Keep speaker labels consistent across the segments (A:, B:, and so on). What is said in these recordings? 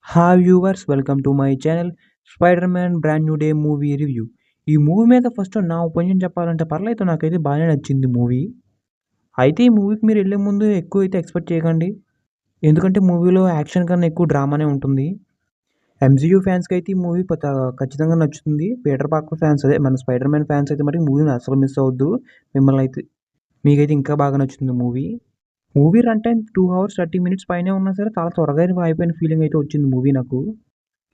A: Hi viewers, welcome to my channel spider man brand new day movie review. ఈ movie మీద first నా opinion చెప్పాలంటే పర్లేదు, నాకైతే బాగానే నచ్చింది మూవీ. అయితే ఈ మూవీకి మీరు వెళ్ళే ముందు ఎక్కువ అయితే ఎక్స్పెక్ట్ చేయకండి. ఎందుకంటే మూవీలో యాక్షన్ కన్నా ఎక్కువ డ్రామానే ఉంటుంది. ఎంసీయూ ఫ్యాన్స్కి అయితే ఈ మూవీ ఖచ్చితంగా నచ్చుతుంది. పీటర్ పార్కర్ ఫ్యాన్స్, అదే మన స్పైడర్ మ్యాన్ ఫ్యాన్స్ అయితే మరి మూవీని అసలు మిస్ అవ్వద్దు. మిమ్మల్ని అయితే మీకైతే ఇంకా బాగా నచ్చుతుంది movie. Movie run time 2 hours 30 minutes పైనే ఉన్నా సరే చాలా త్వరగా అయిపోయిన ఫీలింగ్ అయితే వచ్చింది మూవీ నాకు.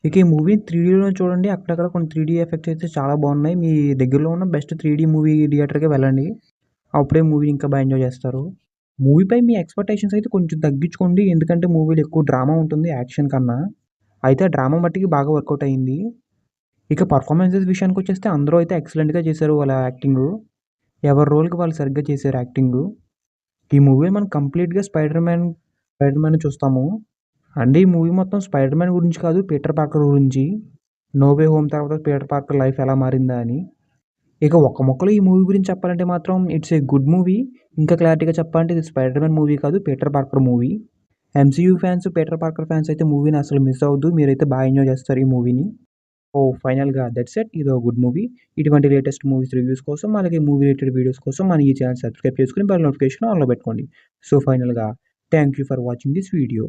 A: ఇక ఈ మూవీ 3డీలో చూడండి. అక్కడక్కడ కొన్ని 3డీ ఎఫెక్ట్స్ అయితే చాలా బాగున్నాయి. మీ దగ్గరలో ఉన్న బెస్ట్ 3డీ మూవీ థియేటర్‌కే వెళ్ళండి. అప్పుడే మూవీని ఇంకా బాగా ఎంజాయ్ చేస్తారు. మూవీపై మీ ఎక్స్‌పెక్టేషన్స్ అయితే కొంచెం తగ్గించుకోండి. ఎందుకంటే మూవీలో ఎక్కువ డ్రామా ఉంటుంది యాక్షన్ కన్నా. అయితే ఆ డ్రామా మట్టికి బాగా వర్కౌట్ అయింది. ఇక పర్ఫార్మెన్సెస్ విషయానికొచ్చేస్తే అందరూ అయితే ఎక్సలెంట్‌గా చేశారు వాళ్ళ యాక్టింగు. ఎవరి రోల్‌కి వాళ్ళు సరిగ్గా చేశారు యాక్టింగు. ఈ మూవీ మనం కంప్లీట్‌గా స్పైడర్ మ్యాన్‌ని చూస్తాము. అంటే ఈ మూవీ మొత్తం స్పైడర్ మ్యాన్ గురించి కాదు, పీటర్ పార్కర్ గురించి. నో వే హోమ్ తర్వాత పీటర్ పార్కర్ లైఫ్ ఎలా మారిందా అని. ఇక ఒక్క ముక్కలో ఈ మూవీ గురించి చెప్పాలంటే మాత్రం ఇట్స్ ఏ గుడ్ మూవీ. ఇంకా క్లారిటీగా చెప్పాలంటే ఇది స్పైడర్ మ్యాన్ మూవీ కాదు, Peter Parker movie. MCU fans, Peter Parker fans అయితే మూవీని అసలు మిస్ అవ్వద్దు. మీరైతే బాగా ఎంజాయ్ చేస్తారు ఈ మూవీని. ఫైనల్‌గా దట్స్ ఇట్. ఇదో గుడ్ మూవీ. ఇటువంటి లేటెస్ట్ మూవీస్ రివ్యూస్ కోసం, అలాగే మూవీ రిలేటెడ్ వీడియోస్ కోసం మన ఈ ఛానల్ సబ్స్క్రైబ్ చేసుకొని బెల్ నోటిఫికేషన్ ఆన్‌లో పెట్టుకోండి. ఫైనల్‌గా thank you for watching this video.